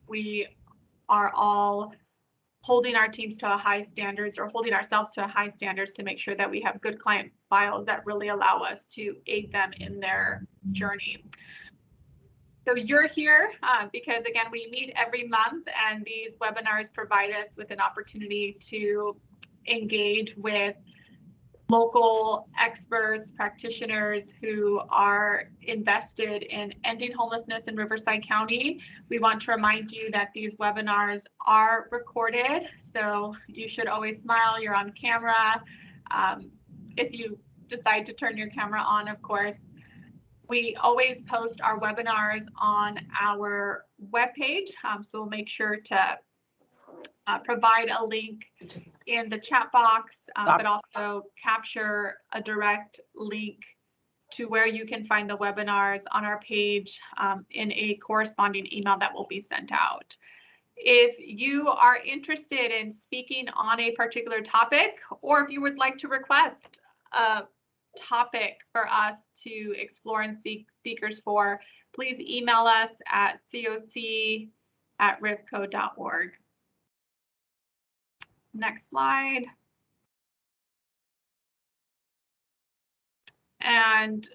we are all holding our teams to a high standards, or holding ourselves to a high standards, to make sure that we have good client files that really allow us to aid them in their journey. So you're here because, again, we meet every month, and these webinars provide us with an opportunity to engage with local experts, practitioners who are invested in ending homelessness in Riverside County. We want to remind you that these webinars are recorded, so you should always smile. You're on camera. If you decide to turn your camera on, of course. We always post our webinars on our webpage, so we'll make sure to provide a link in the chat box, but also capture a direct link to where you can find the webinars on our page in a corresponding email that will be sent out. If you are interested in speaking on a particular topic, or if you would like to request a topic for us to explore and seek speakers for, please email us at coc@rivco.org. Next slide. And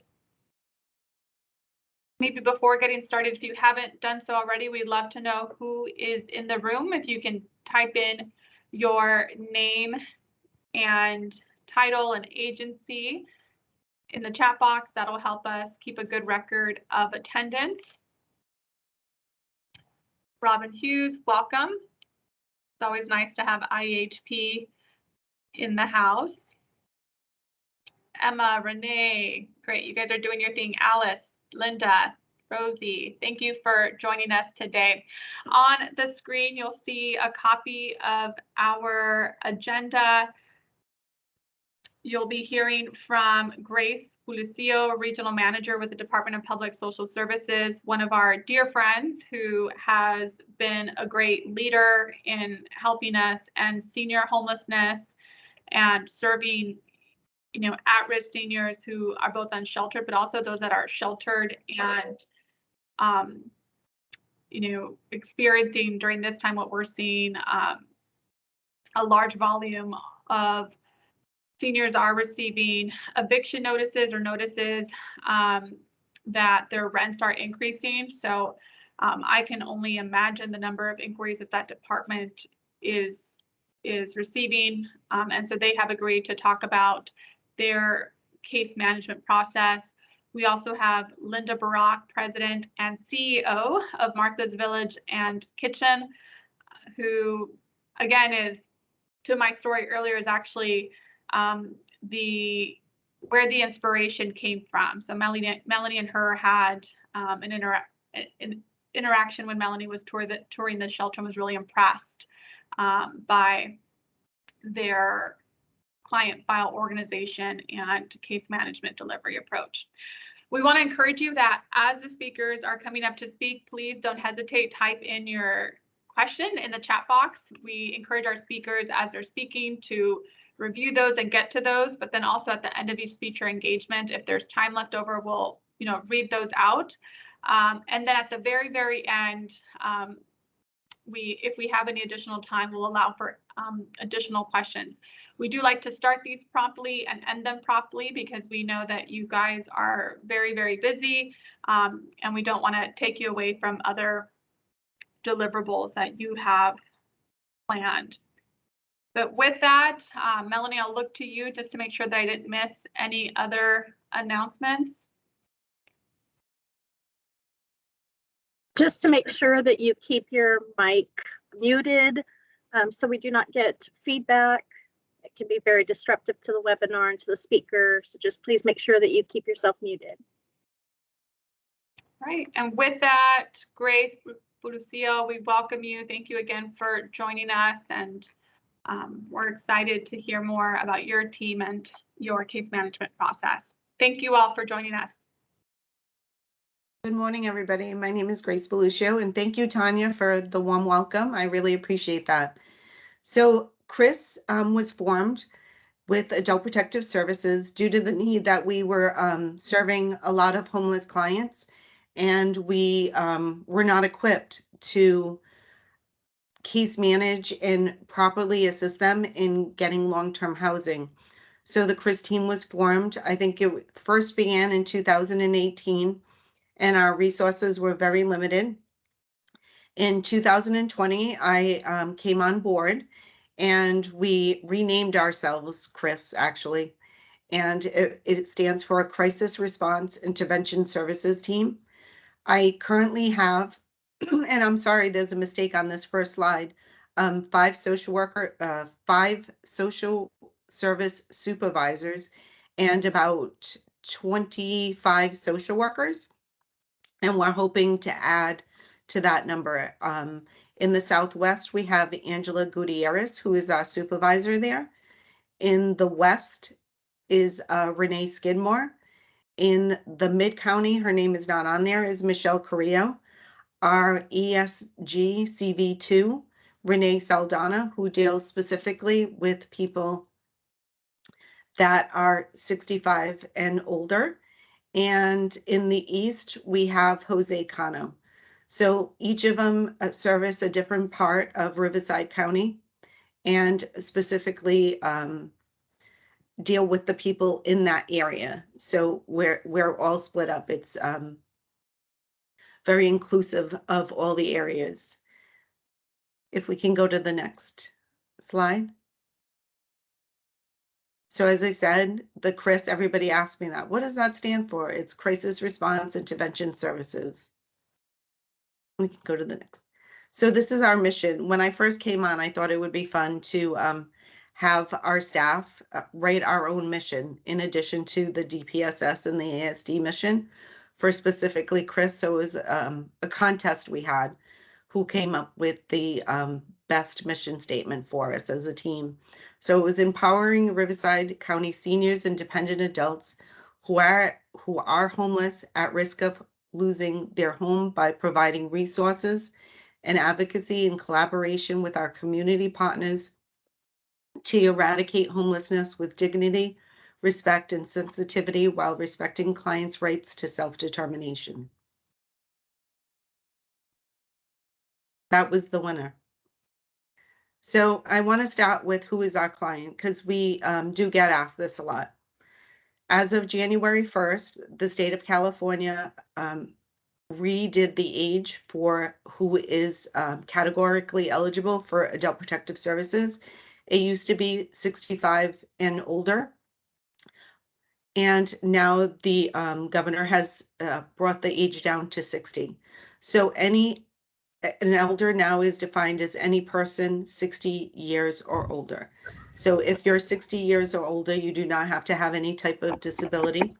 maybe before getting started, if you haven't done so already, we'd love to know who is in the room. If you can type in your name and title and agency in the chat box, that'll help us keep a good record of attendance. Robin Hughes, welcome. It's always nice to have IEHP in the house. Emma, Renee, great, you guys are doing your thing. Alice, Linda, Rosie, thank you for joining us today. On the screen, you'll see a copy of our agenda. You'll be hearing from Grace Bulicio, Regional Manager with the Department of Public Social Services, one of our dear friends who has been a great leader in helping us end senior homelessness and serving, you know, at-risk seniors who are both unsheltered, but also those that are sheltered and, you know, experiencing during this time what we're seeing, a large volume of seniors are receiving eviction notices or notices that their rents are increasing. So I can only imagine the number of inquiries that department is receiving. And so they have agreed to talk about their case management process. We also have Linda Barak, President and CEO of Martha's Village and Kitchen, who, again, is, to my story earlier, is actually where the inspiration came from. So Melanie and her had an interaction when Melanie was touring the shelter, and was really impressed by their client file organization and case management delivery approach. We want to encourage you that as the speakers are coming up to speak, please don't hesitate, type in your question in the chat box. We encourage our speakers as they're speaking to review those and get to those, but then also at the end of each speech or engagement, if there's time left over, we'll, you know, read those out. And then at the very, very end, if we have any additional time, we'll allow for additional questions. We do like to start these promptly and end them promptly, because we know that you guys are very, very busy, and we don't want to take you away from other deliverables that you have planned. But with that, Melanie, I'll look to you just to make sure that I didn't miss any other announcements. Just to make sure that you keep your mic muted so we do not get feedback. It can be very disruptive to the webinar and to the speaker. So just please make sure that you keep yourself muted. Right, and with that, Grace Bulicio, we welcome you. Thank you again for joining us, and we're excited to hear more about your team and your case management process. Thank you all for joining us. Good morning, everybody. My name is Grace Bulicio, and thank you, Tanya, for the warm welcome. I really appreciate that. So CRIS was formed with Adult Protective Services due to the need that we were serving a lot of homeless clients, and we were not equipped to case manage and properly assist them in getting long-term housing. So the CRIS team was formed. I think it first began in 2018, and our resources were very limited. In 2020, I came on board, and we renamed ourselves CRIS, actually, and it stands for a Crisis Response Intervention Services Team. I currently have, and I'm sorry, there's a mistake on this first slide, 5 social service supervisors and about 25 social workers. And we're hoping to add to that number. In the Southwest, we have Angela Gutierrez, who is our supervisor there. In the West is Renee Skidmore. In the Mid-County, her name is not on there, is Michelle Carrillo. Our ESG CV2, Renee Saldana, who deals specifically with people that are 65 and older. And in the East, we have Jose Cano. So each of them service a different part of Riverside County and specifically deal with the people in that area. So we're all split up. It's very inclusive of all the areas. If we can go to the next slide. So as I said, the CRIS, everybody asked me that. What does that stand for? It's Crisis Response Intervention Services. We can go to the next. So this is our mission. When I first came on, I thought it would be fun to have our staff write our own mission in addition to the DPSS and the ASD mission for specifically CRIS. So it was a contest we had who came up with the best mission statement for us as a team. So it was empowering Riverside County seniors and dependent adults who are homeless at risk of losing their home by providing resources and advocacy in collaboration with our community partners to eradicate homelessness with dignity, respect, and sensitivity while respecting clients' rights to self-determination. That was the winner. So I want to start with who is our client, because we do get asked this a lot. As of January 1st, the state of California redid the age for who is categorically eligible for adult protective services. It used to be 65 and older. And now the governor has brought the age down to 60. So an elder now is defined as any person 60 years or older. So if you're 60 years or older, you do not have to have any type of disability.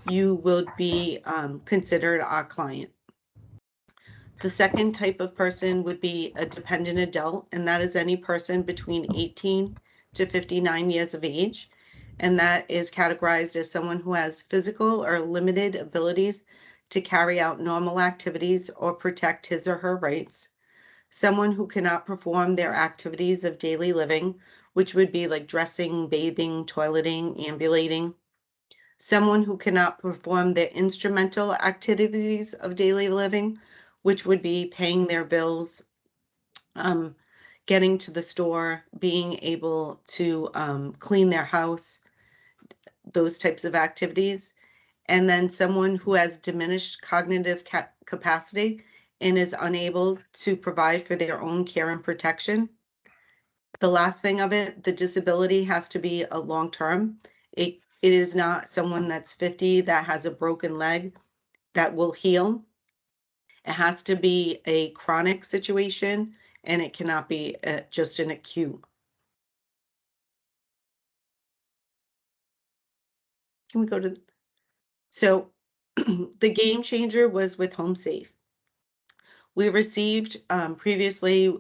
You will be considered our client. The second type of person would be a dependent adult, and that is any person between 18 to 59 years of age. And that is categorized as someone who has physical or limited abilities to carry out normal activities or protect his or her rights. Someone who cannot perform their activities of daily living, which would be like dressing, bathing, toileting, ambulating. Someone who cannot perform their instrumental activities of daily living, which would be paying their bills, getting to the store, being able to clean their house, those types of activities. And then someone who has diminished cognitive capacity and is unable to provide for their own care and protection. The last thing of it, the disability has to be a long-term. It is not someone that's 50 that has a broken leg that will heal. It has to be a chronic situation, and it cannot be just an acute. Can we go to, so the game changer was with Home Safe. We received previously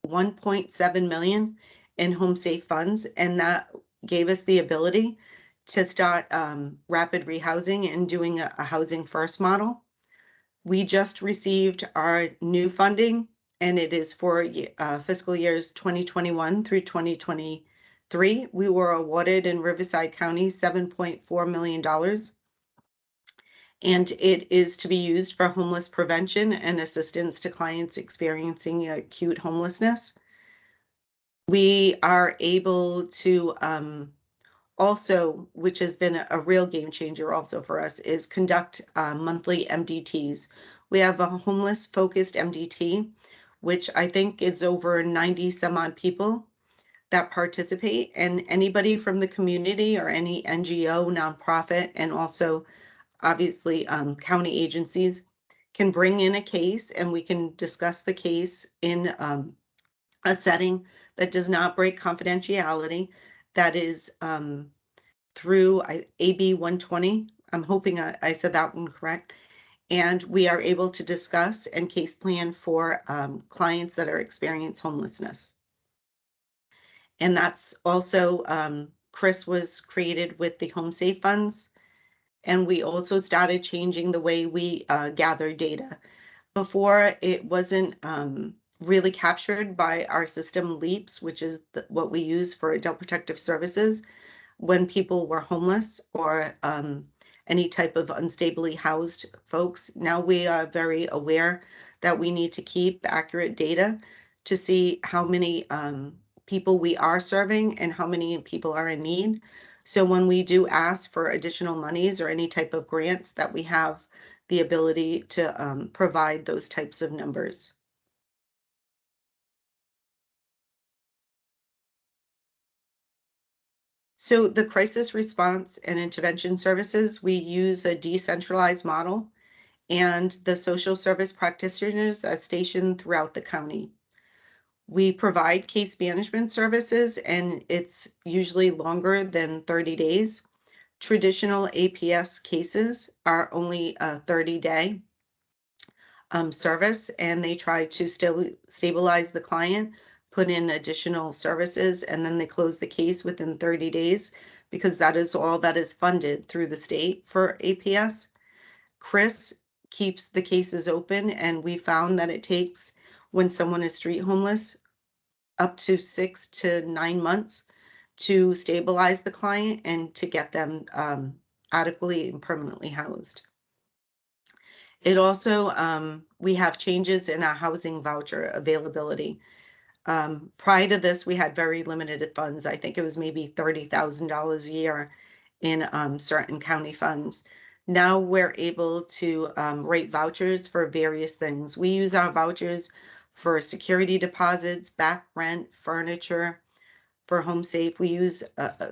1.7 million in Home Safe funds, and that gave us the ability to start rapid rehousing and doing a housing first model. We just received our new funding, and it is for fiscal years 2021 through 2023. We were awarded in Riverside County $7.4 million. and it is to be used for homeless prevention and assistance to clients experiencing acute homelessness. We are able to also, which has been a real game changer also for us, is conduct monthly MDTs. We have a homeless focused MDT, which I think is over 90 some odd people that participate, and anybody from the community or any NGO, nonprofit, and also obviously county agencies can bring in a case, and we can discuss the case in a setting that does not break confidentiality, that is through AB 120. I'm hoping I said that one correct. And we are able to discuss and case plan for clients that are experiencing homelessness. And that's also, Chris was created with the Home Safe Funds. And we also started changing the way we gather data. Before, it wasn't really captured by our system LEAPS, which is what we use for adult protective services when people were homeless or any type of unstably housed folks. Now we are very aware that we need to keep accurate data to see how many people we are serving and how many people are in need. So when we do ask for additional monies or any type of grants, that we have the ability to provide those types of numbers. So the crisis response and intervention services, we use a decentralized model, and the social service practitioners are stationed throughout the county. We provide case management services, and it's usually longer than 30 days. Traditional APS cases are only a 30-day service, and they try to stabilize the client, put in additional services, and then they close the case within 30 days because that is all that is funded through the state for APS. Chris keeps the cases open, and we found that it takes, when someone is street homeless, up to 6 to 9 months to stabilize the client and to get them adequately and permanently housed. It also, we have changes in our housing voucher availability. Prior to this, we had very limited funds. I think it was maybe $30,000 a year in certain county funds. Now we're able to write vouchers for various things. We use our vouchers for security deposits, back rent, furniture. For Home Safe, we use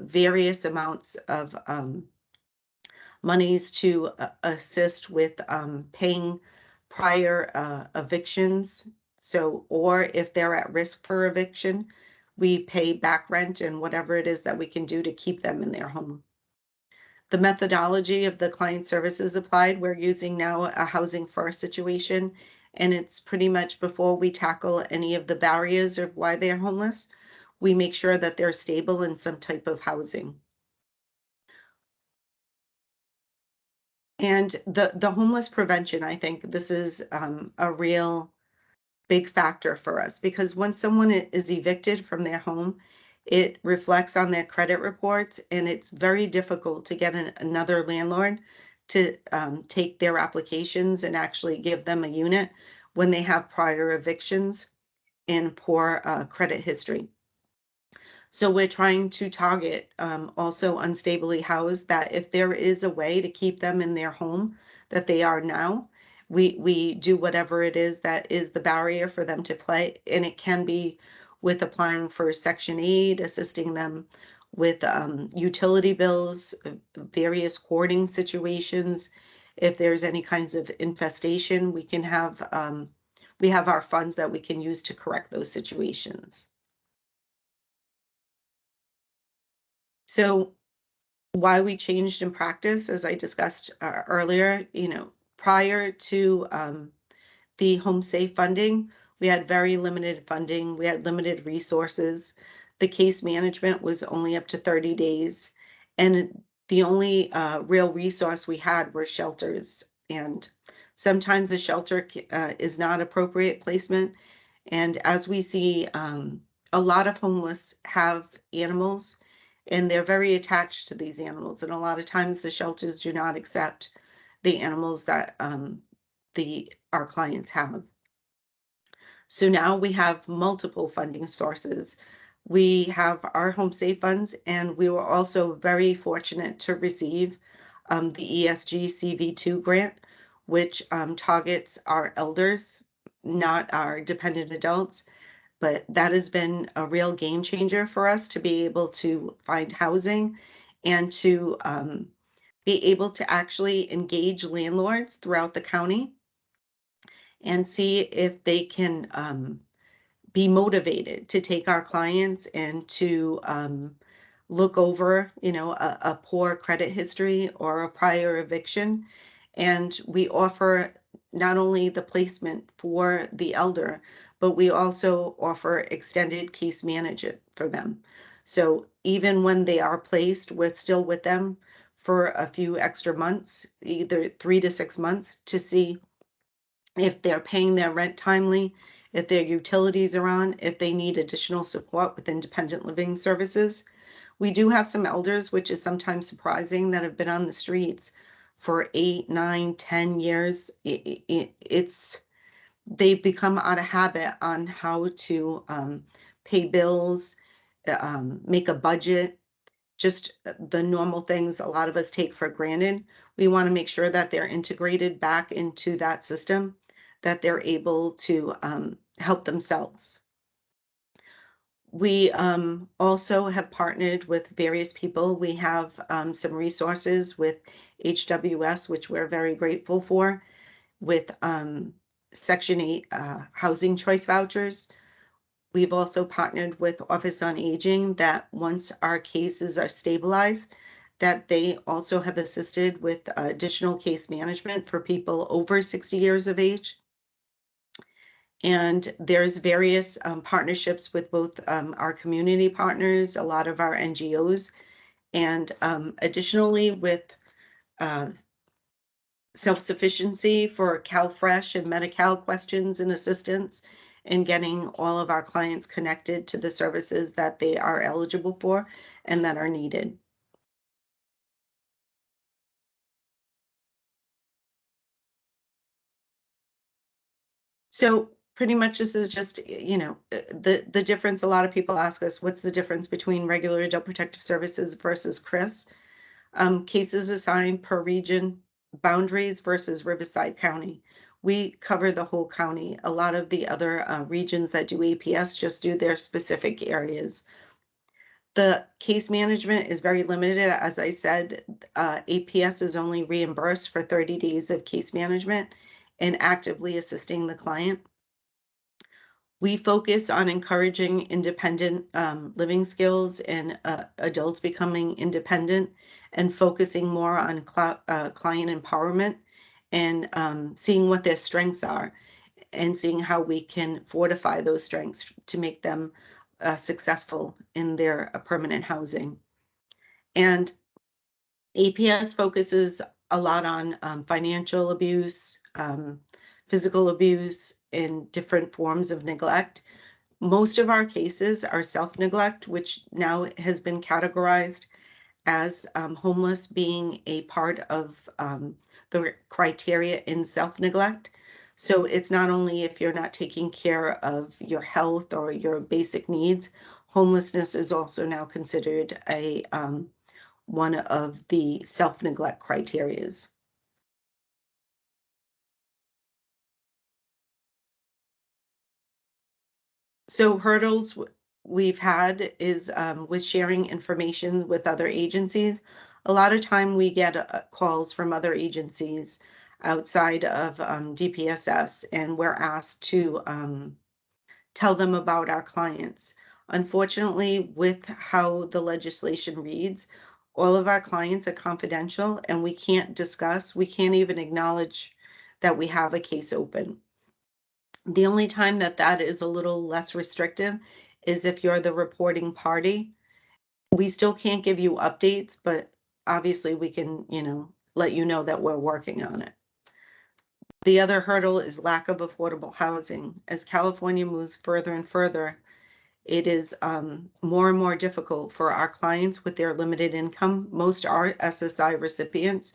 various amounts of monies to assist with paying prior evictions. So, or if they're at risk for eviction, we pay back rent and whatever it is that we can do to keep them in their home. The methodology of the client services applied, we're using now a housing first situation, and it's pretty much before we tackle any of the barriers of why they're homeless, we make sure that they're stable in some type of housing. And the homeless prevention, I think this is a real big factor for us, because when someone is evicted from their home, it reflects on their credit reports, and it's very difficult to get another landlord to take their applications and actually give them a unit when they have prior evictions and poor credit history. So we're trying to target also unstably housed, that if there is a way to keep them in their home that they are now, we do whatever it is that is the barrier for them to play. And it can be with applying for Section 8, assisting them with utility bills, various hoarding situations. If there's any kinds of infestation, we can have, we have our funds that we can use to correct those situations. So why we changed in practice, as I discussed earlier, prior to the Home Safe funding, we had very limited funding. We had limited resources. The case management was only up to 30 days. And the only real resource we had were shelters. And sometimes a shelter is not appropriate placement. And as we see, a lot of homeless have animals, and they're very attached to these animals. And a lot of times the shelters do not accept the animals that our clients have. So now we have multiple funding sources. We have our Home Safe funds, and we were also very fortunate to receive the ESG CV2 grant, which targets our elders, not our dependent adults. But that has been a real game changer for us to be able to find housing and to be able to actually engage landlords throughout the county and see if they can be motivated to take our clients and to look over, a poor credit history or a prior eviction. And we offer not only the placement for the elder, but we also offer extended case management for them. So even when they are placed, we're still with them for a few extra months, either 3 to 6 months, to see if they're paying their rent timely, if their utilities are on, if they need additional support with independent living services. We do have some elders, which is sometimes surprising, that have been on the streets for 8, 9, 10 years. They've become out of habit on how to pay bills, make a budget, just the normal things a lot of us take for granted. We want to make sure that they're integrated back into that system, that they're able to help themselves. We also have partnered with various people. We have some resources with HWS, which we're very grateful for, with Section 8 housing choice vouchers. We've also partnered with Office on Aging, that once our cases are stabilized, that they also have assisted with additional case management for people over 60 years of age. And there's various partnerships with both our community partners, a lot of our NGOs, and additionally with self-sufficiency for CalFresh and Medi-Cal questions and assistance in getting all of our clients connected to the services that they are eligible for and that are needed. So pretty much this is just, the difference. A lot of people ask us, what's the difference between regular adult protective services versus CRIS? Cases assigned per region, boundaries versus Riverside County. We cover the whole county. A lot of the other regions that do APS just do their specific areas. The case management is very limited. As I said, APS is only reimbursed for 30 days of case management and actively assisting the client. We focus on encouraging independent living skills and adults becoming independent, and focusing more on client empowerment and seeing what their strengths are and seeing how we can fortify those strengths to make them successful in their permanent housing. And APS focuses a lot on financial abuse, physical abuse, and different forms of neglect. Most of our cases are self-neglect, which now has been categorized as homeless being a part of the criteria in self-neglect. So it's not only if you're not taking care of your health or your basic needs, homelessness is also now considered a one of the self-neglect criterias. So hurdles we've had is with sharing information with other agencies. A lot of time we get calls from other agencies outside of DPSS, and we're asked to tell them about our clients. Unfortunately, with how the legislation reads, all of our clients are confidential, and we can't even acknowledge that we have a case open. The only time that is a little less restrictive is if you're the reporting party. We still can't give you updates, but obviously we can, let you know that we're working on it. The other hurdle is lack of affordable housing. As California moves further and further, it is more and more difficult for our clients with their limited income. Most are SSI recipients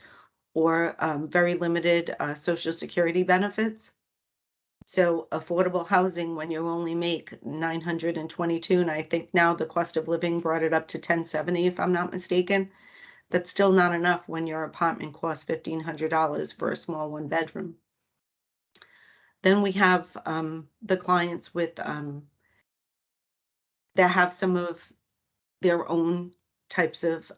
or very limited Social Security benefits. So affordable housing, when you only make $922, and I think now the cost of living brought it up to $1,070, if I'm not mistaken, that's still not enough when your apartment costs $1,500 for a small 1-bedroom. Then we have the clients with that have some of their own types of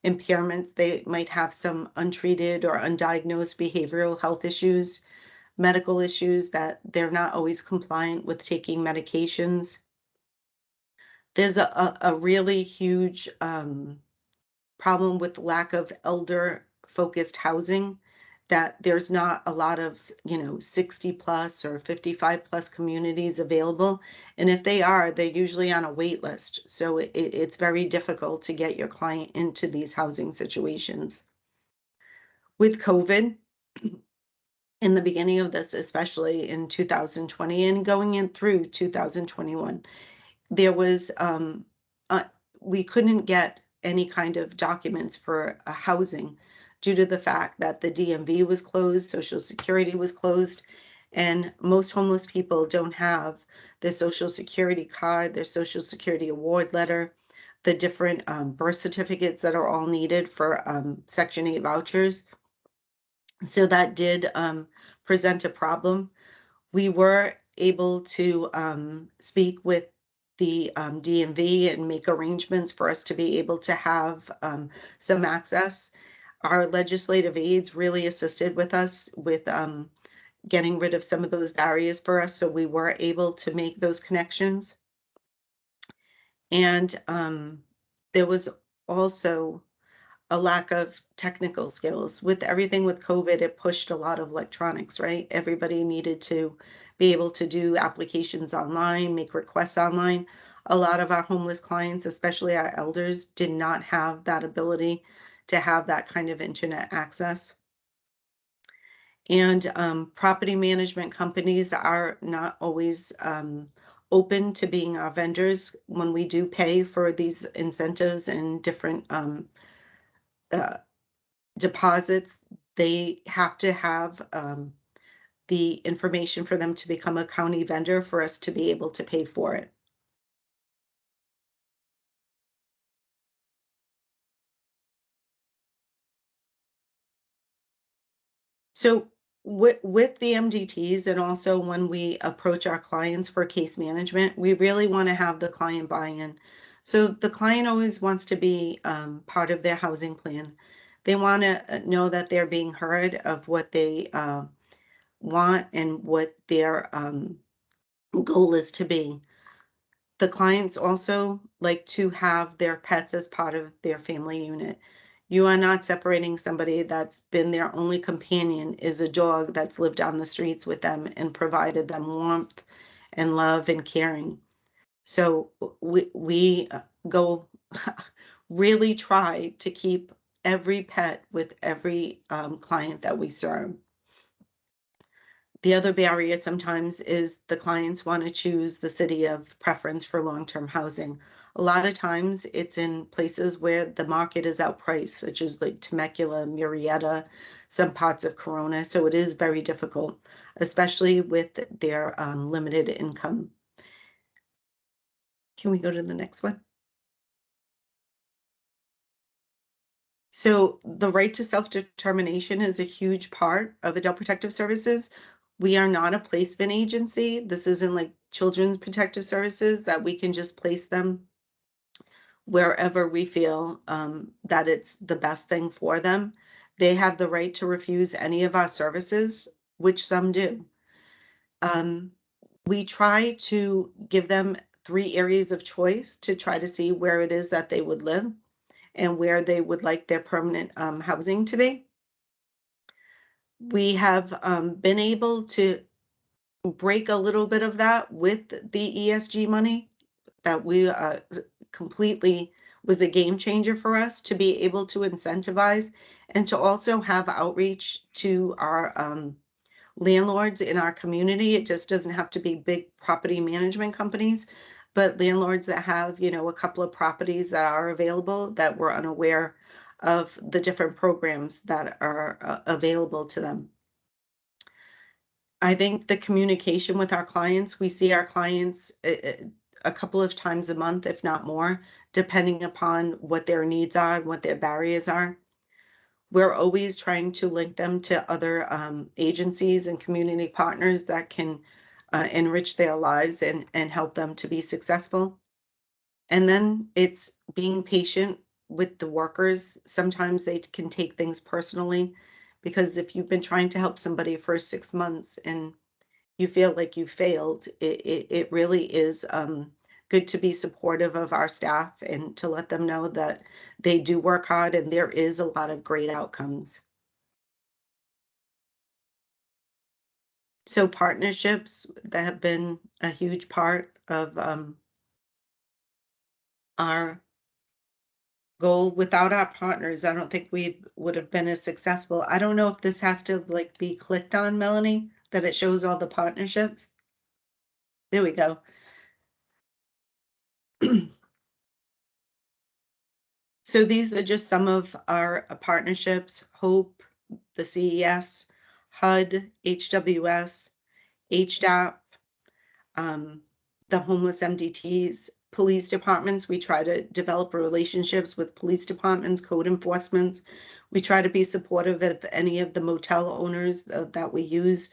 impairments. They might have some untreated or undiagnosed behavioral health issues, medical issues that they're not always compliant with taking medications. There's a really huge problem with lack of elder focused housing, that there's not a lot of 60 plus or 55 plus communities available, and if they are, they're usually on a wait list, so it's very difficult to get your client into these housing situations. With COVID, in the beginning of this, especially in 2020 and going in through 2021, there was we couldn't get any kind of documents for housing due to the fact that the DMV was closed, Social Security was closed, and most homeless people don't have their Social Security card, their Social Security award letter, the different birth certificates that are all needed for Section 8 vouchers. So that did present a problem. We were able to speak with the DMV and make arrangements for us to be able to have some access. Our legislative aides really assisted with us with getting rid of some of those barriers for us, so we were able to make those connections. And there was also a lack of technical skills. With everything with COVID, it pushed a lot of electronics, right? Everybody needed to be able to do applications online, make requests online. A lot of our homeless clients, especially our elders, did not have that ability to have that kind of internet access. And property management companies are not always open to being our vendors when we do pay for these incentives and different deposits. They have to have the information for them to become a county vendor for us to be able to pay for it. So with the MDTs, and also when we approach our clients for case management, we really want to have the client buy-in. So the client always wants to be part of their housing plan. They want to know that they're being heard of what they want and what their goal is to be. The clients also like to have their pets as part of their family unit. You are not separating somebody that's been their only companion is a dog that's lived on the streets with them and provided them warmth and love and caring. So we go really try to keep every pet with every client that we serve. The other barrier sometimes is the clients want to choose the city of preference for long-term housing. A lot of times it's in places where the market is outpriced, such as like Temecula, Murrieta, some parts of Corona. So it is very difficult, especially with their limited income. Can we go to the next one? So the right to self-determination is a huge part of Adult Protective Services. We are not a placement agency. This isn't like Children's Protective Services that we can just place them wherever we feel that it's the best thing for them. They have the right to refuse any of our services, which some do. We try to give them 3 areas of choice to try to see where it is that they would live and where they would like their permanent housing to be. We have been able to break a little bit of that with the ESG money that we completely was a game changer for us to be able to incentivize and to also have outreach to our landlords in our community. It just doesn't have to be big property management companies, but landlords that have, a couple of properties that are available that we're unaware of the different programs that are available to them. I think the communication with our clients, we see our clients a couple of times a month, if not more, depending upon what their needs are and what their barriers are. We're always trying to link them to other agencies and community partners that can enrich their lives and help them to be successful. And then it's being patient with the workers. Sometimes they can take things personally, because if you've been trying to help somebody for 6 months and you feel like you failed, it really is good to be supportive of our staff and to let them know that they do work hard and there is a lot of great outcomes. So partnerships that have been a huge part of our goal. Without our partners, I don't think we would have been as successful. I don't know if this has to like be clicked on, Melanie, that it shows all the partnerships. There we go. So these are just some of our partnerships: Hope, the CES, HUD, HWS, HDAP, the homeless MDTs, police departments. We try to develop relationships with police departments, code enforcement. We try to be supportive of any of the motel owners that we use,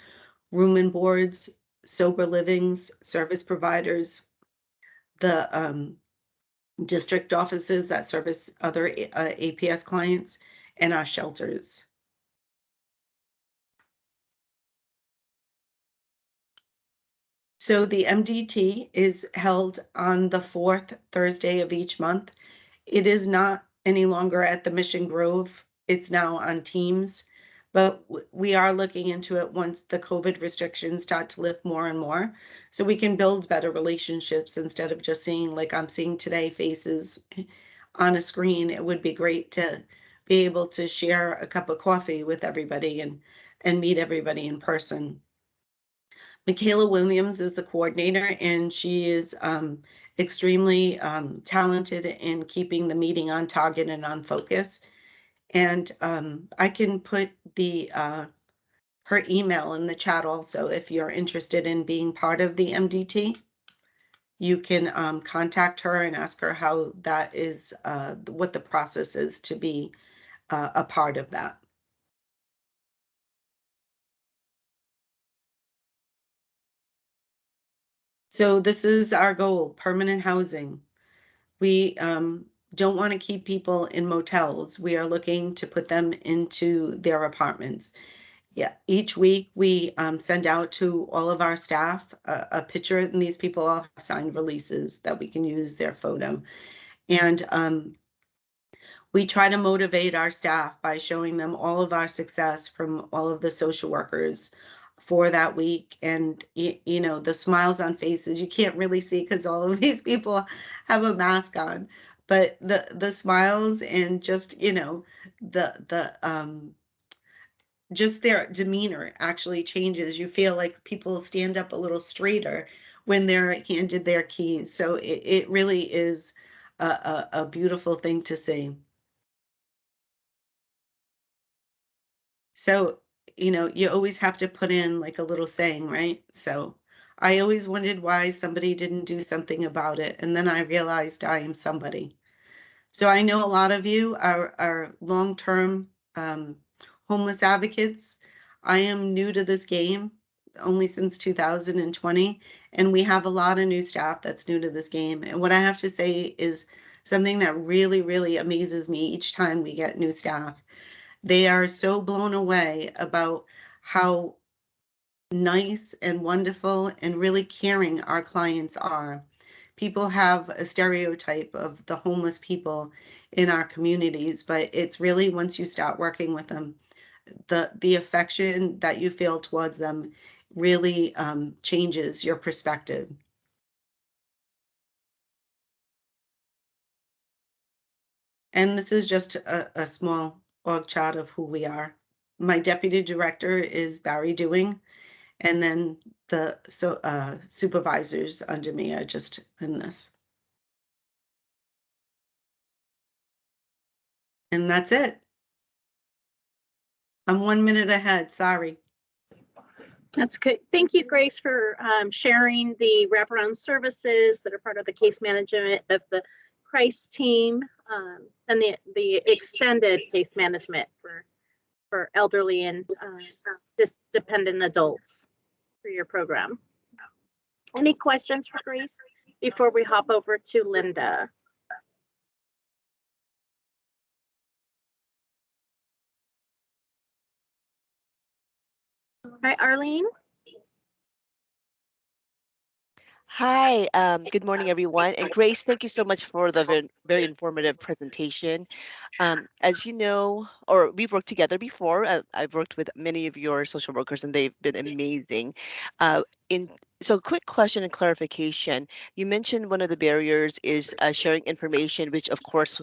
room and boards, sober livings, service providers, the district offices that service other APS clients, and our shelters. So the MDT is held on the 4th Thursday of each month. It is not any longer at the Mission Grove. It's now on Teams, but we are looking into it once the COVID restrictions start to lift more and more, so we can build better relationships instead of just seeing, like I'm seeing today, faces on a screen. It would be great to be able to share a cup of coffee with everybody and meet everybody in person. Michaela Williams is the coordinator, and she is extremely talented in keeping the meeting on target and on focus. And I can put the her email in the chat also. If you're interested in being part of the MDT, you can contact her and ask her how that is, what the process is to be a part of that. So this is our goal: permanent housing. We don't want to keep people in motels. We are looking to put them into their apartments. Yeah, each week we send out to all of our staff a picture, and these people all have signed releases that we can use their photo. And we try to motivate our staff by showing them all of our success from all of the social workers for that week. And you know, the smiles on faces you can't really see because all of these people have a mask on, but the smiles and just, you know, the just their demeanor actually changes. You feel like people stand up a little straighter when they're handed their keys. So it really is a beautiful thing to see. So, you know, you always have to put in like a little saying, right? So I always wondered why somebody didn't do something about it. And then I realized I am somebody. So I know a lot of you are long-term homeless advocates. I am new to this game, only since 2020, and we have a lot of new staff that's new to this game. And what I have to say is something that really, really amazes me each time we get new staff. They are so blown away about how nice and wonderful and really caring our clients are. People have a stereotype of the homeless people in our communities, but it's really, once you start working with them, the affection that you feel towards them really changes your perspective. And this is just a small org chart of who we are. My deputy director is Barry Dewing, and then the supervisors under me are just in this. And that's it. I'm 1 minute ahead, sorry. That's good. Thank you, Grace, for sharing the wraparound services that are part of the case management of the Christ team, and the extended case management for elderly and dependent adults for your program. Any questions for Grace before we hop over to Linda? All right, Arlene? Hi, good morning, everyone. And Grace, thank you so much for the very informative presentation. As you know, or we've worked together before, I've worked with many of your social workers and they've been amazing. So quick question and clarification. You mentioned one of the barriers is sharing information, which of course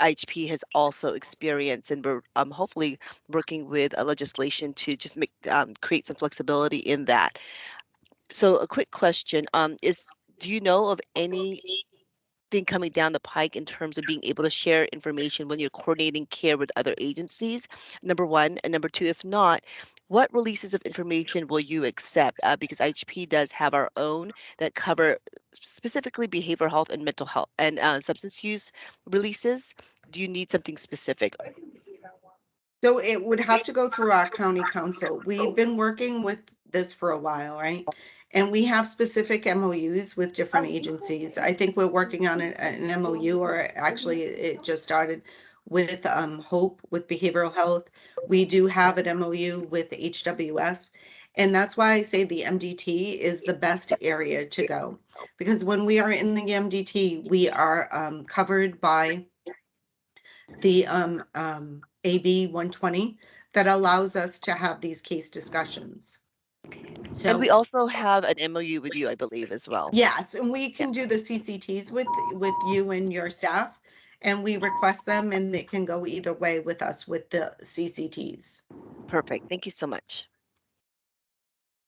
IHP has also experienced, and we're hopefully working with legislation to just create some flexibility in that. So a quick question, do you know of anything coming down the pike in terms of being able to share information when you're coordinating care with other agencies? Number one, and number two, if not, what releases of information will you accept? Because IHP does have our own that cover specifically behavioral health and mental health and substance use releases. Do you need something specific? So it would have to go through our county council. We've been working with this for a while, right? And we have specific MOUs with different agencies. I think we're working on an MOU, or actually it just started with Hope with behavioral health. We do have an MOU with HWS. And that's why I say the MDT is the best area to go. Because when we are in the MDT, we are covered by the AB 120 that allows us to have these case discussions. So, and we also have an MOU with you, I believe, as well. Yes, and we can do the CCTs with you and your staff, and we request them, and it can go either way with us with the CCTs. Perfect. Thank you so much.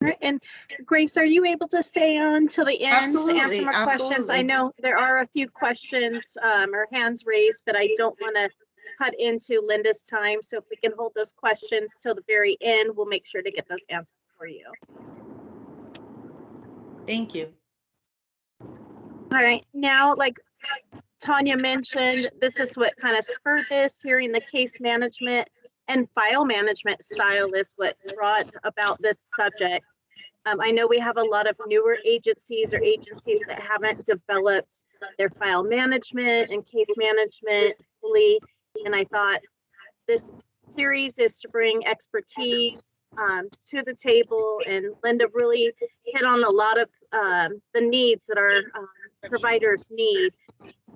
All right, and Grace, are you able to stay on till the end to answer Absolutely, more questions? absolutely. I know there are a few questions or hands raised, but I don't want to cut into Linda's time. So if we can hold those questions till the very end, we'll make sure to get those answers for you. Thank you. All right, now, like Tanya mentioned, this is what kind of spurred this, hearing the case management and file management style is what brought about this subject. I know we have a lot of newer agencies or agencies that haven't developed their file management and case management fully. And I thought this series is to bring expertise to the table. And Linda really hit on a lot of the needs that our providers need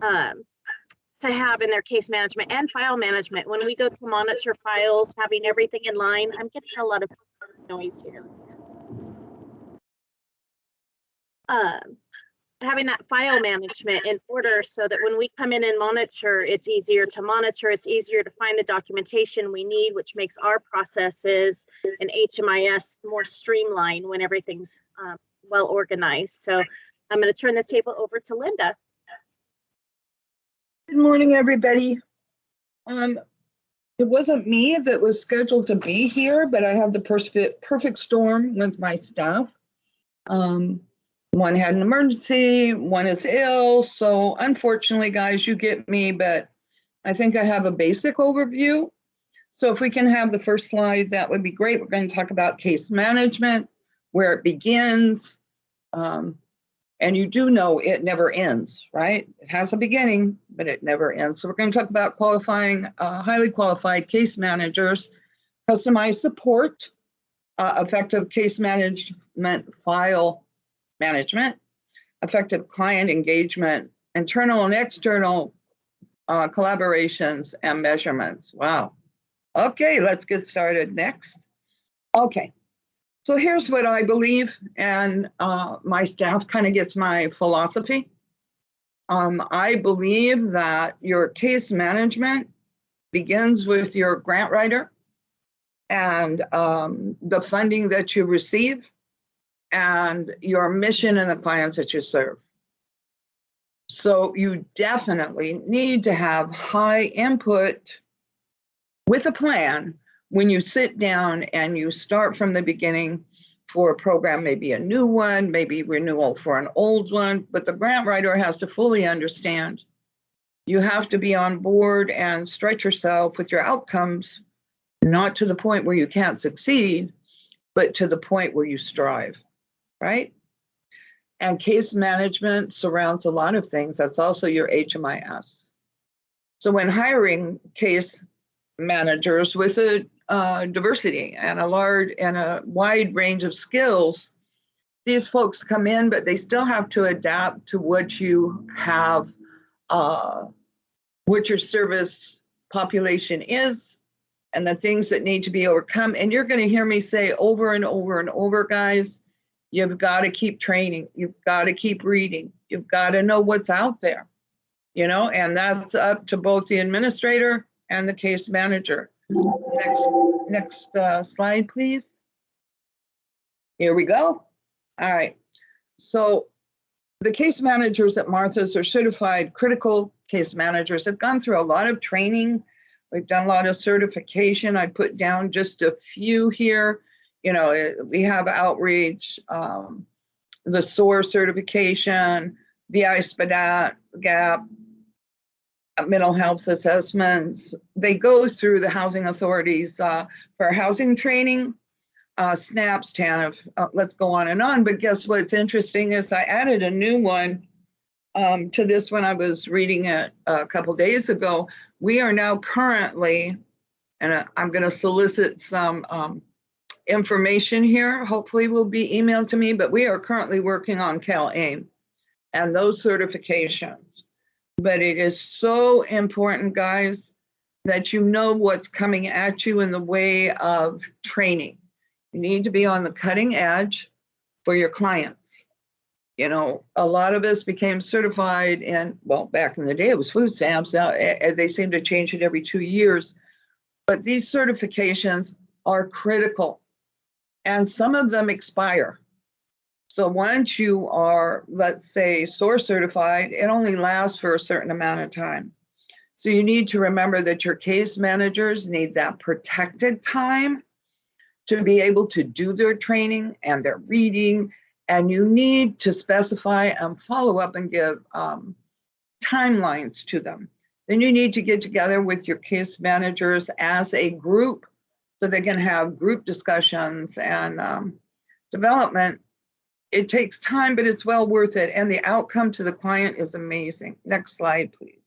to have in their case management and file management. When we go to monitor files, having everything in line, I'm getting a lot of noise here. Having that file management in order so that when we come in and monitor, it's easier to monitor, it's easier to find the documentation we need, which makes our processes and HMIS more streamlined when everything's well organized. So I'm going to turn the table over to Linda. Good morning, everybody. It wasn't me that was scheduled to be here, but I had the perfect storm with my staff. One had an emergency, one is ill. So unfortunately, guys, you get me, but I think I have a basic overview. So if we can have the first slide, that would be great. We're going to talk about case management, where it begins. And you do know it never ends, right? It has a beginning, but it never ends. So we're going to talk about qualifying, highly qualified case managers, customized support, effective case management, file management, effective client engagement, internal and external collaborations and measurements. Wow. Okay, let's get started next. Okay. So here's what I believe, and my staff kind of gets my philosophy. I believe that your case management begins with your grant writer and the funding that you receive and your mission and the clients that you serve. So you definitely need to have high input with a plan, when you sit down and you start from the beginning for a program, maybe a new one, maybe renewal for an old one, but the grant writer has to fully understand. You have to be on board and stretch yourself with your outcomes, not to the point where you can't succeed, but to the point where you strive, right? And case management surrounds a lot of things. That's also your HMIS. So when hiring case managers with a diversity and a wide range of skills, these folks come in, but they still have to adapt to what you have, what your service population is, and the things that need to be overcome. And you're going to hear me say over and over and over, guys, you've got to keep training. You've got to keep reading. You've got to know what's out there, you know, and that's up to both the administrator and the case manager. Next slide, please. Here we go. All right. So the case managers at Martha's are certified critical case managers. Have gone through a lot of training. We've done a lot of certification. I put down just a few here. You know, we have outreach, the SOAR certification, the ISPADAT, GAP, mental health assessments. They go through the housing authorities for housing training, SNAPs, TANF, let's go on and on. But guess what's interesting is I added a new one to this one. I was reading it a couple days ago. We are now currently, and I'm going to solicit some information here, hopefully will be emailed to me, but we are currently working on CalAIM and those certifications. But it is so important, guys, that you know what's coming at you in the way of training. You need to be on the cutting edge for your clients. You know, a lot of us became certified in, well, back in the day, it was food stamps. Now they seem to change it every 2 years. But these certifications are critical, and some of them expire. So once you are, let's say, SOAR certified, it only lasts for a certain amount of time. So you need to remember that your case managers need that protected time to be able to do their training and their reading, and you need to specify and follow up and give timelines to them. Then you need to get together with your case managers as a group so they can have group discussions and development. It takes time, but it's well worth it. And the outcome to the client is amazing. Next slide, please.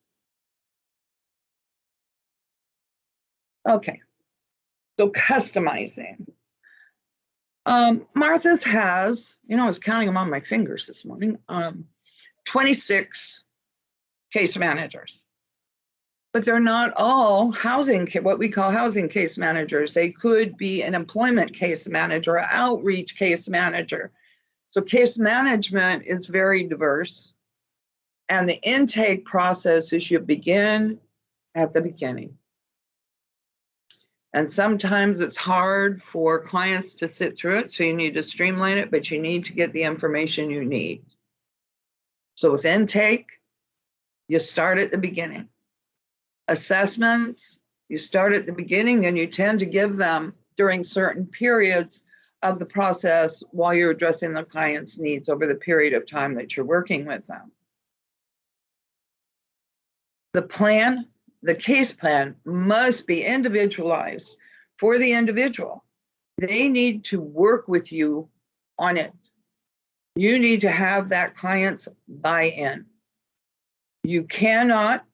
Okay, so customizing. Martha's has, you know, I was counting them on my fingers this morning, 26 case managers. But they're not all housing, what we call housing case managers. They could be an employment case manager, an outreach case manager. So case management is very diverse. And the intake process is you begin at the beginning. And sometimes it's hard for clients to sit through it, so you need to streamline it, but you need to get the information you need. So with intake, you start at the beginning. Assessments, you start at the beginning and you tend to give them during certain periods of the process while you're addressing the client's needs over the period of time that you're working with them. The plan, the case plan must be individualized for the individual. They need to work with you on it. You need to have that client's buy-in. You cannot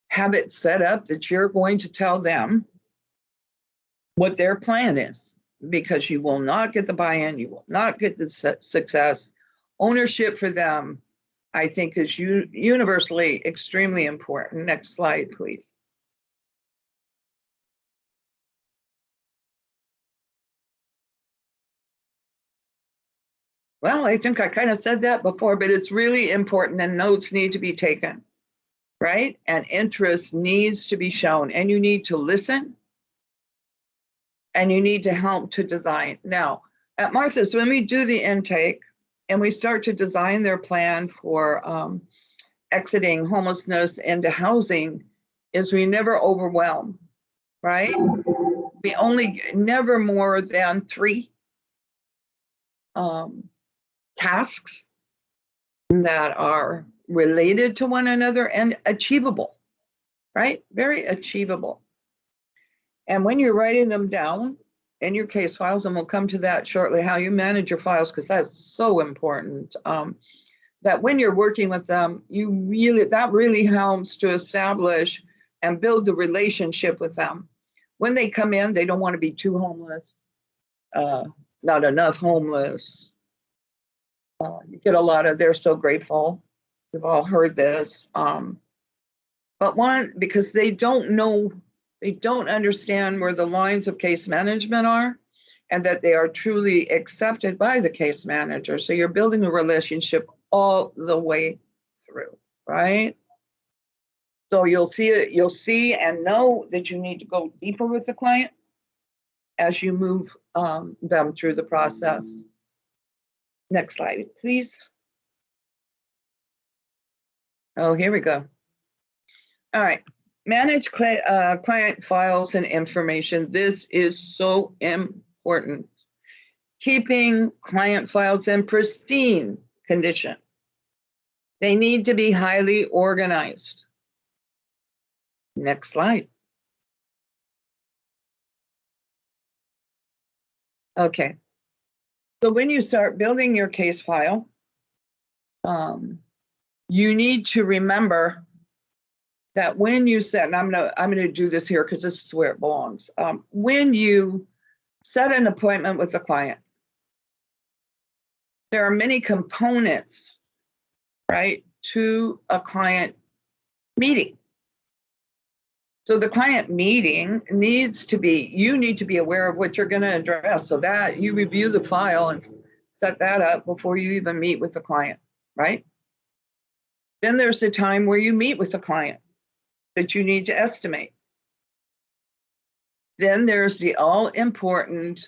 have it set up that you're going to tell them what their plan is, because you will not get the buy-in, you will not get the success. Ownership for them, I think, is universally extremely important. Next slide, please. Well, I think I kind of said that before, but it's really important and notes need to be taken, right? And interest needs to be shown, and you need to listen and you need to help to design. Now, at Martha's, when we do the intake and we start to design their plan for exiting homelessness into housing, is we never overwhelm, right? We only, never more than 3 tasks that are related to one another and achievable, right? Very achievable. And when you're writing them down in your case files, and we'll come to that shortly, how you manage your files, because that's so important, that when you're working with them, that really helps to establish and build the relationship with them. When they come in, they don't want to be too homeless, not enough homeless. You get a lot of, they're so grateful. We've all heard this. But because they don't know, they don't understand where the lines of case management are, and that they are truly accepted by the case manager. So you're building a relationship all the way through, right? So you'll see and know that you need to go deeper with the client as you move them through the process. Next slide, please. Oh, here we go. All right, manage client files and information. This is so important. Keeping client files in pristine condition. They need to be highly organized. Next slide. Okay, so when you start building your case file, you need to remember that when you set, and I'm gonna do this here because this is where it belongs. When you set an appointment with a client, there are many components, right, to a client meeting. So the client meeting needs to be, you need to be aware of what you're going to address, so that you review the file and set that up before you even meet with the client, right? Then there's the time where you meet with the client that you need to estimate. Then there's the all-important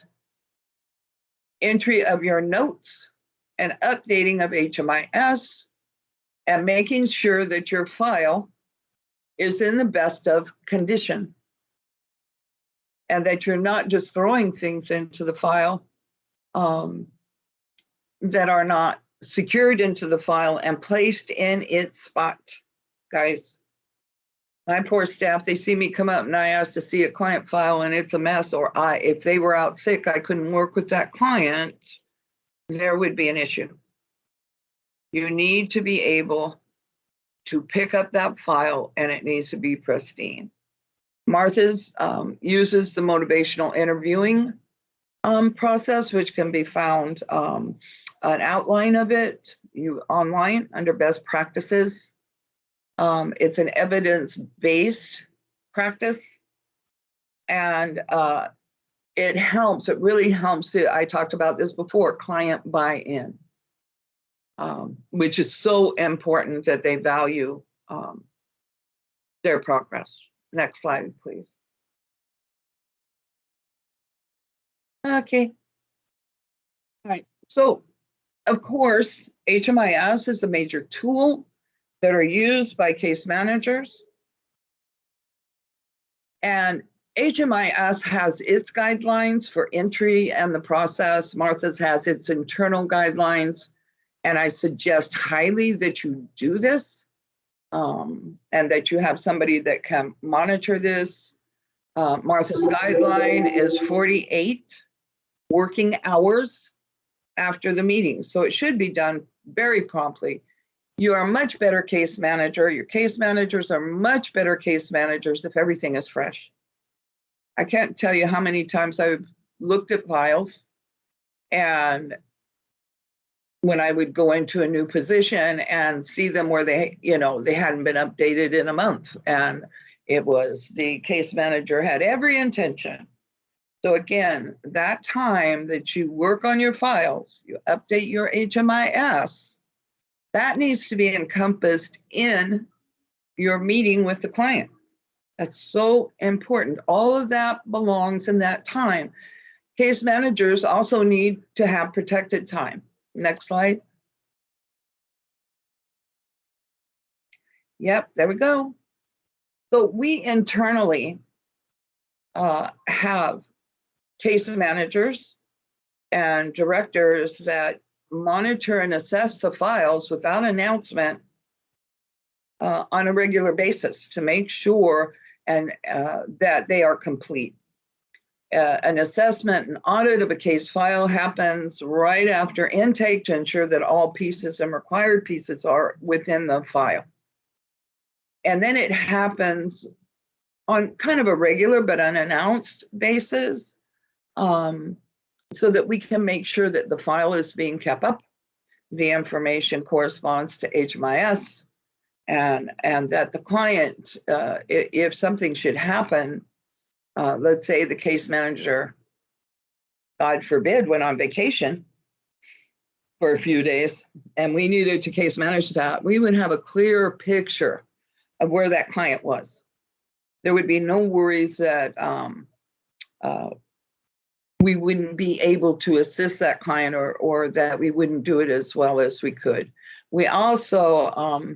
entry of your notes and updating of HMIS and making sure that your file is in the best of condition, and that you're not just throwing things into the file that are not secured into the file and placed in its spot. Guys, my poor staff, they see me come up and I ask to see a client file and it's a mess, or if they were out sick, I couldn't work with that client, there would be an issue. You need to be able to pick up that file and it needs to be pristine. Martha's uses the motivational interviewing process, which can be found an outline of it online under best practices. It's an evidence-based practice, and it helps. It really helps. I talked about this before, client buy-in, which is so important that they value their progress. Next slide, please. Okay. All right. So, of course, HMIS is a major tool that are used by case managers. And HMIS has its guidelines for entry and the process. Martha's has its internal guidelines. And I suggest highly that you do this and that you have somebody that can monitor this. Martha's guideline is 48 working hours after the meeting. So it should be done very promptly. You are a much better case manager. Your case managers are much better case managers if everything is fresh. I can't tell you how many times I've looked at files, and when I would go into a new position and see them where they hadn't been updated in a month, and it was the case manager had every intention. So again, that time that you work on your files, you update your HMIS, that needs to be encompassed in your meeting with the client. That's so important. All of that belongs in that time. Case managers also need to have protected time. Next slide. Yep, there we go. So we internally have case managers and directors that monitor and assess the files without announcement on a regular basis to make sure that they are complete. An assessment and audit of a case file happens right after intake to ensure that all pieces and required pieces are within the file. And then it happens on kind of a regular but unannounced basis, so that we can make sure that the file is being kept up, the information corresponds to HMIS, and that the client, if something should happen, let's say the case manager, God forbid, went on vacation for a few days and we needed to case manage that, we would have a clear picture of where that client was. There would be no worries that we wouldn't be able to assist that client or that we wouldn't do it as well as we could. We also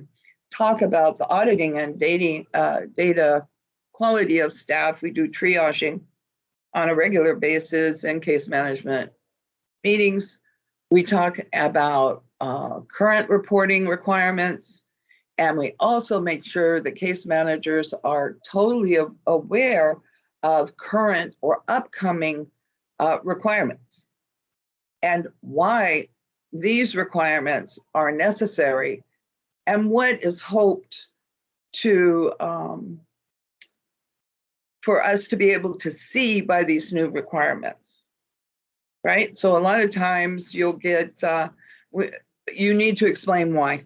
talk about the auditing and data quality of staff. We do triaging on a regular basis in case management meetings. We talk about current reporting requirements, and we also make sure the case managers are totally aware of current or upcoming requirements and why these requirements are necessary and what is hoped to for us to be able to see by these new requirements, right? So a lot of times you'll get, you need to explain why.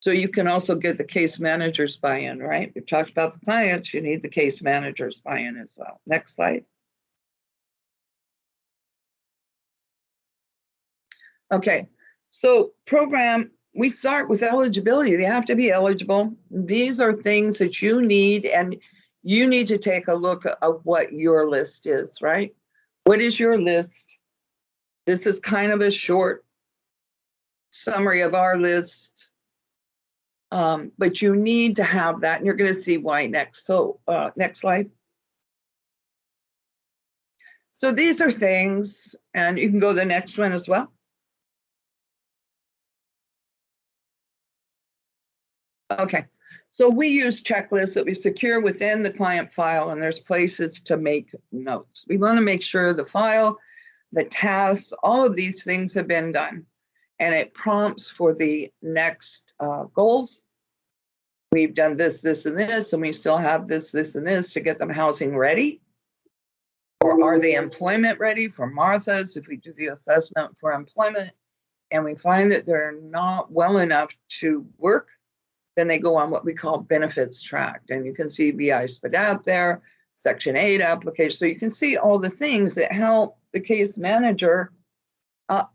So you can also get the case manager's buy-in, right? We've talked about the clients, you need the case manager's buy-in as well. Next slide. Okay, so program, we start with eligibility. They have to be eligible. These are things that you need, and you need to take a look at what your list is, right? What is your list? This is kind of a short summary of our list, but you need to have that, and you're going to see why next. So next slide. So these are things, and you can go to the next one as well. Okay, so we use checklists that we secure within the client file, and there's places to make notes. We want to make sure the file, the tasks, all of these things have been done, and it prompts for the next goals. We've done this, this, and this, and we still have this, this, and this to get them housing ready. Or are they employment ready for Martha's? If we do the assessment for employment and we find that they're not well enough to work, then they go on what we call benefits track. And you can see BI spit out there, Section 8 application. So you can see all the things that help the case manager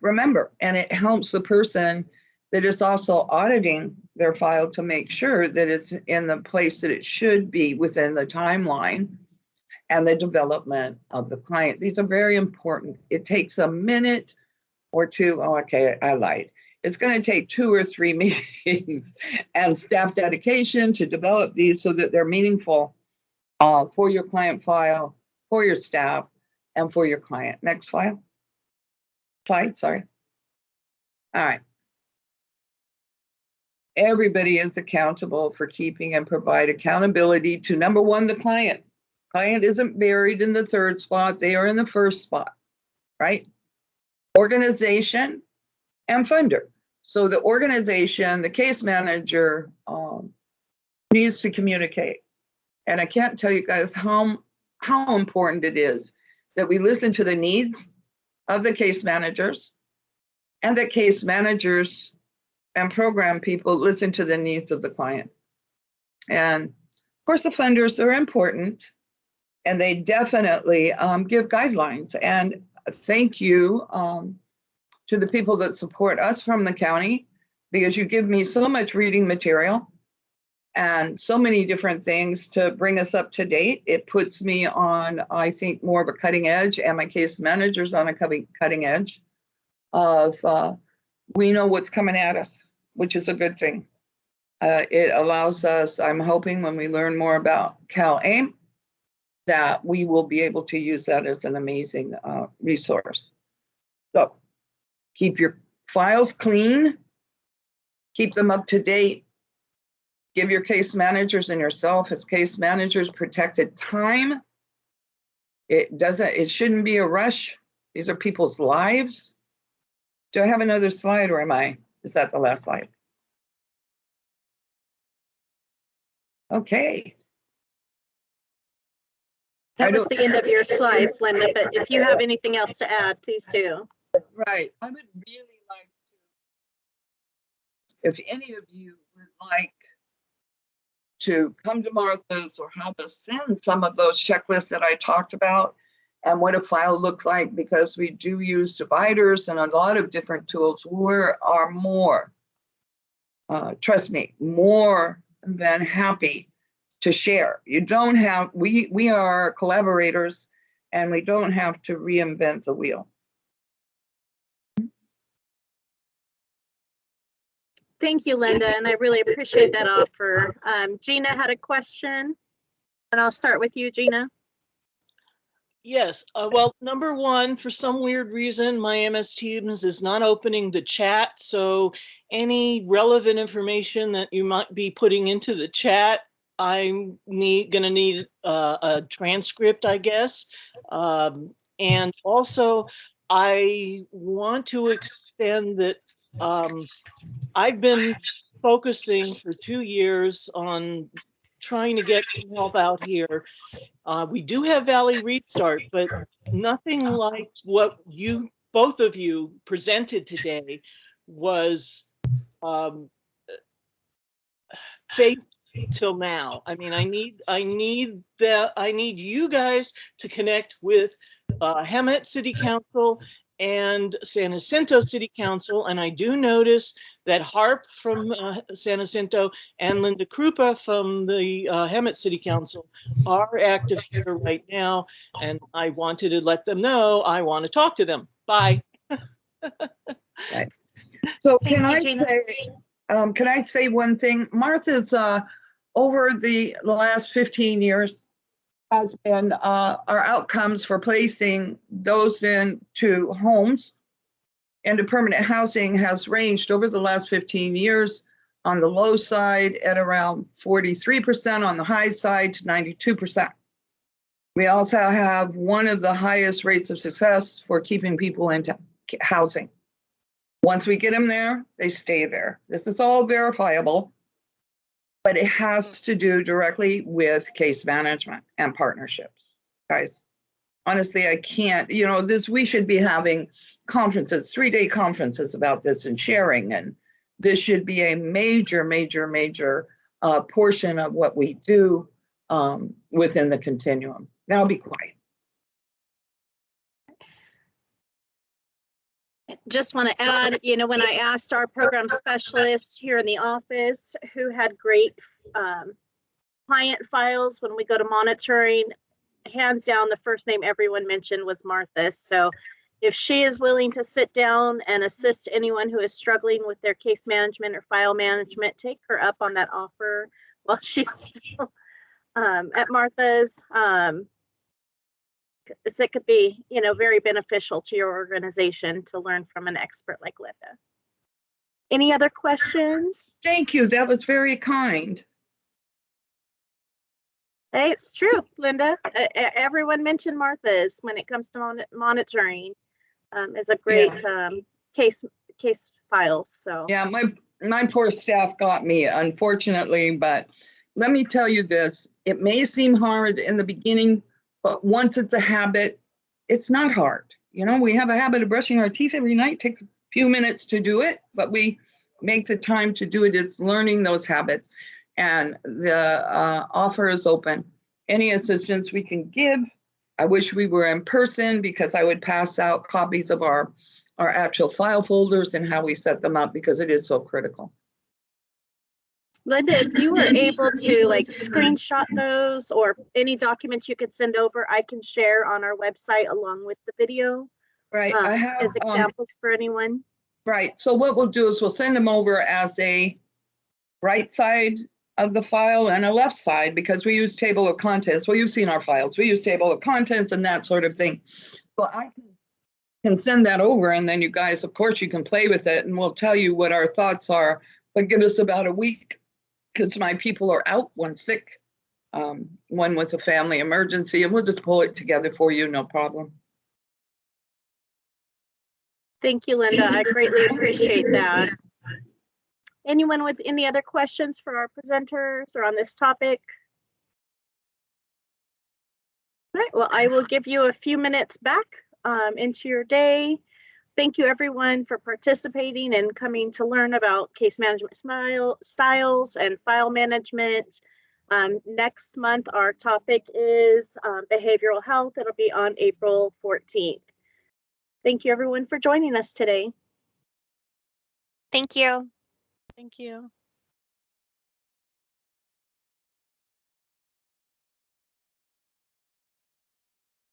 remember. And it helps the person that is also auditing their file to make sure that it's in the place that it should be within the timeline and the development of the client. These are very important. It takes a minute or two. Oh, okay, I lied. It's going to take 2 or 3 meetings and staff dedication to develop these so that they're meaningful for your client file, for your staff, and for your client. Next slide, sorry. All right. Everybody is accountable for keeping and provide accountability to, number one, the client. Client isn't buried in the 3rd spot. They are in the 1st spot, right? Organization and funder. So the organization, the case manager needs to communicate. And I can't tell you guys how important it is that we listen to the needs of the case managers, and that case managers and program people listen to the needs of the client. And of course, the funders are important, and they definitely give guidelines. And thank you to the people that support us from the county, because you give me so much reading material and so many different things to bring us up to date. It puts me on, I think, more of a cutting edge, and my case managers on a cutting edge of we know what's coming at us, which is a good thing. It allows us, I'm hoping when we learn more about CalAIM, that we will be able to use that as an amazing resource. So keep your files clean, keep them up to date, give your case managers and yourself as case managers protected time. It shouldn't be a rush. These are people's lives. Do I have another slide or is that the last slide? Okay. That was the end of your slides, Linda, but if you have anything else to add, please do. Right. I would really like to, if any of you would like to come to Martha's or have us send some of those checklists that I talked about and what a file looks like, because we do use dividers and a lot of different tools. We are more, trust me, more than happy to share. You don't have, we are collaborators and we don't have to reinvent the wheel. Thank you, Linda, and I really appreciate that offer. Gina had a question, and I'll start with you, Gina. Yes, well, number one, for some weird reason, my MS Teams is not opening the chat. So any relevant information that you might be putting into the chat, I'm gonna need a transcript, I guess. And also, I want to extend that I've been focusing for 2 years on trying to get help out here. We do have Valley Restart, but nothing like what both of you presented today was faced till now. I mean, I need you guys to connect with Hemet City Council and San Jacinto City Council, and I do notice that Harp from San Jacinto and Linda Krupa from the Hemet City Council are active here right now, and I wanted to let them know I want to talk to them. Bye. Right. So Thank you, Gina. can I say one thing? Martha's over the last 15 years has been our outcomes for placing those into homes and to permanent housing has ranged over the last 15 years on the low side at around 43%, on the high side to 92%. We also have one of the highest rates of success for keeping people into housing. Once we get them there, they stay there. This is all verifiable, but it has to do directly with case management and partnerships. Guys, honestly, I can't, we should be having conferences, 3-day conferences about this and sharing, and this should be a major, major, major portion of what we do within the continuum. Now be quiet. Just want to add, when I asked our program specialists here in the office who had great client files when we go to monitoring, hands down, the first name everyone mentioned was Martha. So if she is willing to sit down and assist anyone who is struggling with their case management or file management, take her up on that offer while she's still at Martha's. It could be, very beneficial to your organization to learn from an expert like Linda. Any other questions? Thank you. That was very kind. Hey, it's true, Linda. Everyone mentioned Martha's when it comes to monitoring is a great case files. So yeah, my poor staff got me, unfortunately, but let me tell you this, it may seem hard in the beginning, but once it's a habit, it's not hard. We have a habit of brushing our teeth every night. It takes a few minutes to do it, but we make the time to do it. It's learning those habits. And the offer is open. Any assistance we can give. I wish we were in person because I would pass out copies of our actual file folders and how we set them up because it is so critical. Linda, if you were able to screenshot those or any documents you could send over, I can share on our website along with the video. Right. I have as examples for anyone. Right. So what we'll do is we'll send them over as a right side of the file and a left side, because we use table of contents. Well, you've seen our files. We use table of contents and that sort of thing. So I can send that over, and then you guys, of course, you can play with it, and we'll tell you what our thoughts are. But give us about a week, because my people are out, one sick, one with a family emergency, and we'll just pull it together for you, no problem. Thank you, Linda. I greatly appreciate that. Anyone with any other questions for our presenters or on this topic? All right, well, I will give you a few minutes back into your day. Thank you, everyone, for participating and coming to learn about case management styles and file management. Next month, our topic is behavioral health. It'll be on April 14th. Thank you, everyone, for joining us today. Thank you. Thank you.